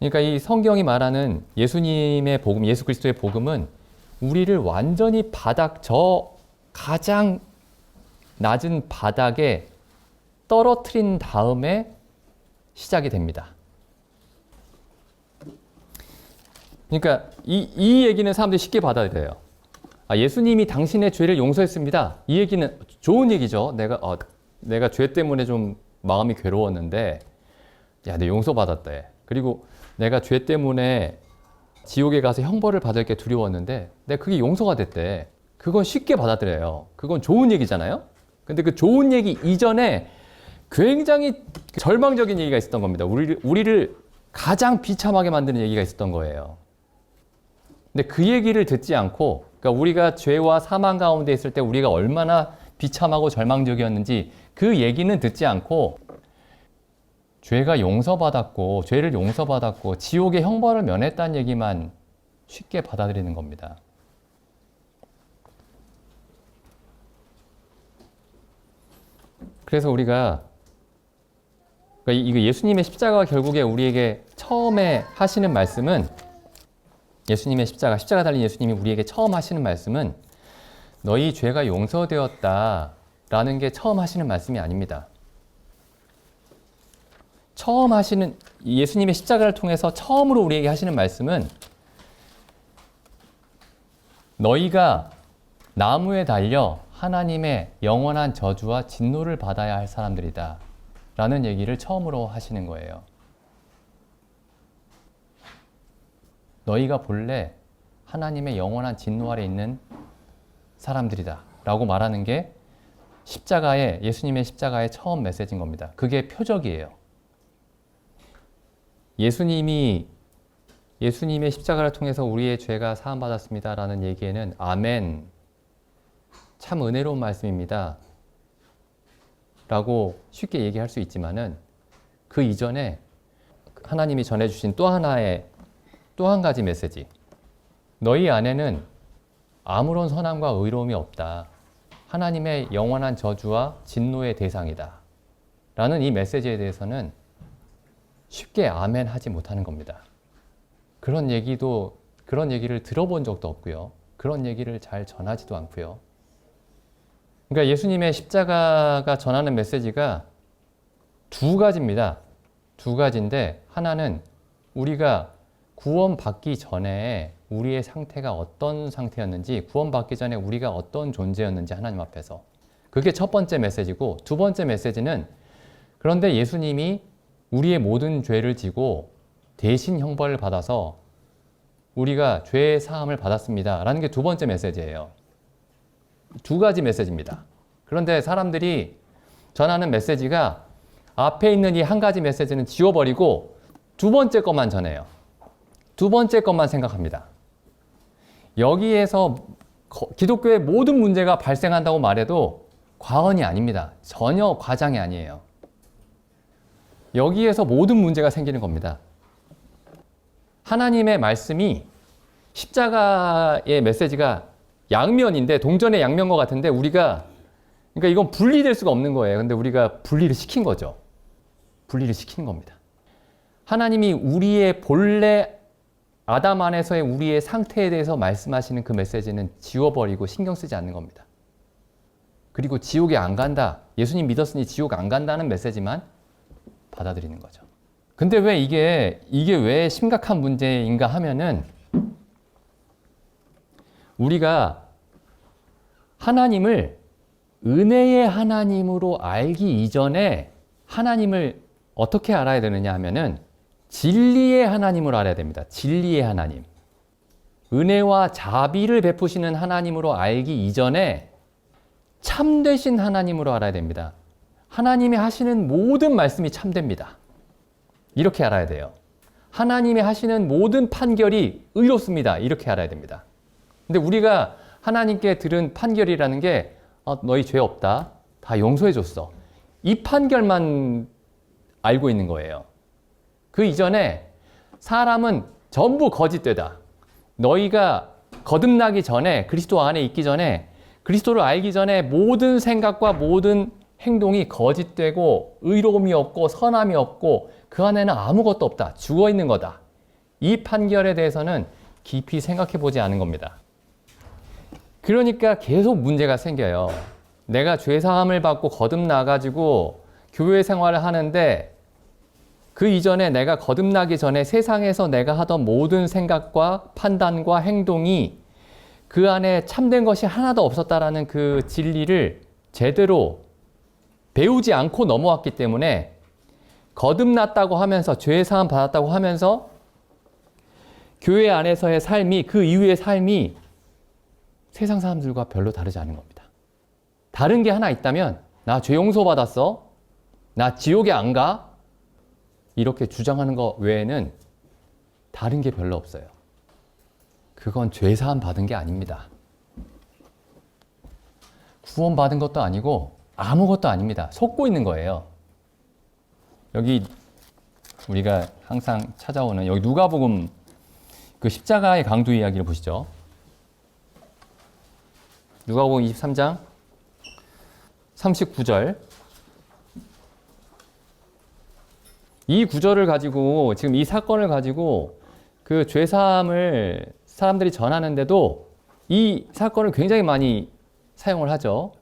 그러니까 이 성경이 말하는 예수님의 복음, 예수 그리스도의 복음은 우리를 완전히 저 가장 낮은 바닥에 떨어뜨린 다음에 시작이 됩니다. 그러니까 이 얘기는 사람들이 쉽게 받아들여요. 예수님이 당신의 죄를 용서했습니다. 이 얘기는 좋은 얘기죠. 내가 죄 때문에 좀 마음이 괴로웠는데, 야, 내 용서받았대. 그리고 내가 죄 때문에 지옥에 가서 형벌을 받을 게 두려웠는데, 내가 그게 용서가 됐대. 그건 쉽게 받아들여요. 그건 좋은 얘기잖아요. 근데 그 좋은 얘기 이전에 굉장히 절망적인 얘기가 있었던 겁니다. 우리를 가장 비참하게 만드는 얘기가 있었던 거예요. 근데 그 얘기를 듣지 않고, 그러니까 우리가 죄와 사망 가운데 있을 때 우리가 얼마나 비참하고 절망적이었는지 그 얘기는 듣지 않고, 죄를 용서받았고 지옥의 형벌을 면했다는 얘기만 쉽게 받아들이는 겁니다. 그래서 이거 예수님의 십자가가 결국에 우리에게 처음에 하시는 말씀은, 예수님의 십자가 달린 예수님이 우리에게 처음 하시는 말씀은 너희 죄가 용서되었다라는 게 처음 하시는 말씀이 아닙니다. 처음 하시는, 예수님의 십자가를 통해서 처음으로 우리에게 하시는 말씀은 너희가 나무에 달려 하나님의 영원한 저주와 진노를 받아야 할 사람들이다 라는 얘기를 처음으로 하시는 거예요. 너희가 본래 하나님의 영원한 진노 아래 있는 사람들이다 라고 말하는 게 예수님의 십자가의 처음 메시지인 겁니다. 그게 표적이에요. 예수님의 십자가를 통해서 우리의 죄가 사함받았습니다 라는 얘기에는 아멘, 참 은혜로운 말씀입니다 라고 쉽게 얘기할 수 있지만은 그 이전에 하나님이 전해주신 또 한 가지 메시지, 너희 안에는 아무런 선함과 의로움이 없다, 하나님의 영원한 저주와 진노의 대상이다 라는 이 메시지에 대해서는 쉽게 아멘 하지 못하는 겁니다. 그런 얘기를 들어본 적도 없고요. 그런 얘기를 잘 전하지도 않고요. 그러니까 예수님의 십자가가 전하는 메시지가 두 가지입니다. 두 가지인데, 하나는 우리가 구원받기 전에 우리의 상태가 어떤 상태였는지, 구원받기 전에 우리가 어떤 존재였는지 하나님 앞에서, 그게 첫 번째 메시지고, 두 번째 메시지는 그런데 예수님이 우리의 모든 죄를 지고 대신 형벌을 받아서 우리가 죄의 사함을 받았습니다 라는 게 두 번째 메시지예요. 두 가지 메시지입니다. 그런데 사람들이 전하는 메시지가 앞에 있는 이 한 가지 메시지는 지워버리고 두 번째 것만 전해요. 두 번째 것만 생각합니다. 여기에서 기독교의 모든 문제가 발생한다고 말해도 과언이 아닙니다. 전혀 과장이 아니에요. 여기에서 모든 문제가 생기는 겁니다. 하나님의 말씀이, 십자가의 메시지가 양면인데, 동전의 양면과 같은데, 그러니까 이건 분리될 수가 없는 거예요. 근데 우리가 분리를 시킨 거죠. 분리를 시킨 겁니다. 하나님이 우리의 본래 아담 안에서의 우리의 상태에 대해서 말씀하시는 그 메시지는 지워버리고 신경 쓰지 않는 겁니다. 그리고 지옥에 안 간다, 예수님 믿었으니 지옥 안 간다는 메시지만 받아들이는 거죠. 근데 왜 이게 왜 심각한 문제인가 하면은, 우리가 하나님을 은혜의 하나님으로 알기 이전에 하나님을 어떻게 알아야 되느냐 하면은 진리의 하나님으로 알아야 됩니다. 진리의 하나님. 은혜와 자비를 베푸시는 하나님으로 알기 이전에 참되신 하나님으로 알아야 됩니다. 하나님이 하시는 모든 말씀이 참됩니다. 이렇게 알아야 돼요. 하나님이 하시는 모든 판결이 의롭습니다. 이렇게 알아야 됩니다. 근데 우리가 하나님께 들은 판결이라는 게 너희 죄 없다, 다 용서해 줬어, 이 판결만 알고 있는 거예요. 그 이전에 사람은 전부 거짓되다, 너희가 거듭나기 전에, 그리스도 안에 있기 전에, 그리스도를 알기 전에 모든 생각과 모든 행동이 거짓되고 의로움이 없고 선함이 없고 그 안에는 아무것도 없다, 죽어있는 거다, 이 판결에 대해서는 깊이 생각해 보지 않은 겁니다. 그러니까 계속 문제가 생겨요. 내가 죄사함을 받고 거듭나가지고 교회 생활을 하는데 그 이전에 내가 거듭나기 전에 세상에서 내가 하던 모든 생각과 판단과 행동이 그 안에 참된 것이 하나도 없었다라는 그 진리를 제대로 배우지 않고 넘어왔기 때문에 거듭났다고 하면서 죄사함 받았다고 하면서 교회 안에서의 삶이 그 이후의 삶이 세상 사람들과 별로 다르지 않은 겁니다. 다른 게 하나 있다면 나 죄 용서 받았어? 나 지옥에 안 가? 이렇게 주장하는 것 외에는 다른 게 별로 없어요. 그건 죄사함 받은 게 아닙니다. 구원 받은 것도 아니고 아무것도 아닙니다. 속고 있는 거예요. 여기 우리가 항상 찾아오는 여기 누가복음 그 십자가의 강도 이야기를 보시죠. 누가복음 23장 39절. 이 구절을 가지고 지금 이 사건을 가지고 그 죄사함을 사람들이 전하는데도 이 사건을 굉장히 많이 사용을 하죠.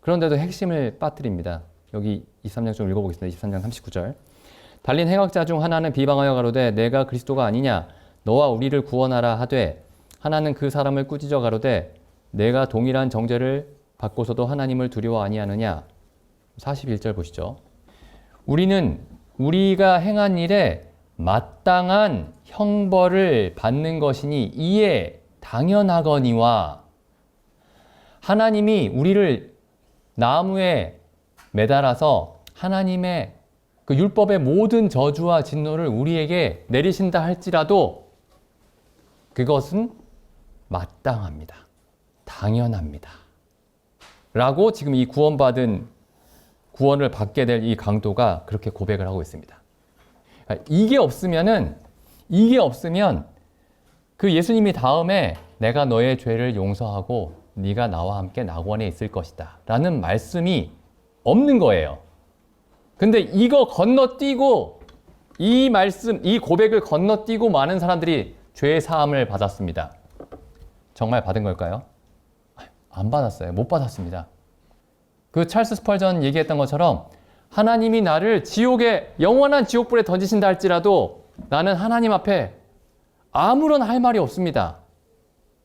그런데도 핵심을 빠뜨립니다. 여기 23장 좀 읽어보겠습니다. 23장 39절. 달린 행악자 중 하나는 비방하여 가로되 내가 그리스도가 아니냐 너와 우리를 구원하라 하되 하나는 그 사람을 꾸짖어 가로되 내가 동일한 정죄를 받고서도 하나님을 두려워 아니하느냐. 41절 보시죠. 우리는 우리가 행한 일에 마땅한 형벌을 받는 것이니 이에 당연하거니와 하나님이 우리를 나무에 매달아서 하나님의 그 율법의 모든 저주와 진노를 우리에게 내리신다 할지라도 그것은 마땅합니다. 당연합니다. 라고 지금 이 구원을 받게 될 이 강도가 그렇게 고백을 하고 있습니다. 이게 없으면 그 예수님이 다음에 내가 너의 죄를 용서하고 네가 나와 함께 낙원에 있을 것이다 라는 말씀이 없는 거예요. 근데 이거 건너뛰고 이 말씀, 이 고백을 건너뛰고 많은 사람들이 죄 사함을 받았습니다. 정말 받은 걸까요? 안 받았어요. 못 받았습니다. 그 찰스 스펄전 얘기했던 것처럼 하나님이 나를 지옥에 영원한 지옥불에 던지신다 할지라도 나는 하나님 앞에 아무런 할 말이 없습니다.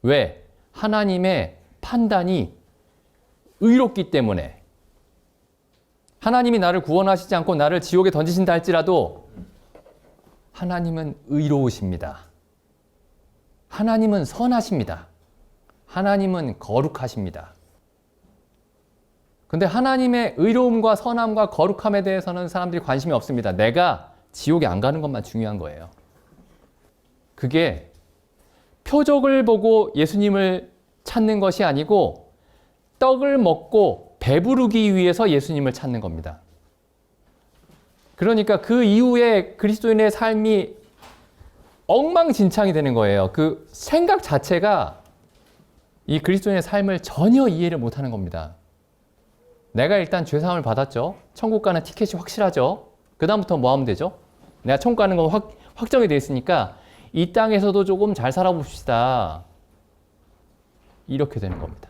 왜? 하나님의 판단이 의롭기 때문에. 하나님이 나를 구원하시지 않고 나를 지옥에 던지신다 할지라도 하나님은 의로우십니다. 하나님은 선하십니다. 하나님은 거룩하십니다. 근데 하나님의 의로움과 선함과 거룩함에 대해서는 사람들이 관심이 없습니다. 내가 지옥에 안 가는 것만 중요한 거예요. 그게 표적을 보고 예수님을 찾는 것이 아니고 떡을 먹고 배부르기 위해서 예수님을 찾는 겁니다. 그러니까 그 이후에 그리스도인의 삶이 엉망진창이 되는 거예요. 그 생각 자체가 이 그리스도인의 삶을 전혀 이해를 못하는 겁니다. 내가 일단 죄사함을 받았죠. 천국 가는 티켓이 확실하죠. 그 다음부터 뭐 하면 되죠? 내가 천국 가는 건 확정이 돼 있으니까 이 땅에서도 조금 잘 살아봅시다. 이렇게 되는 겁니다.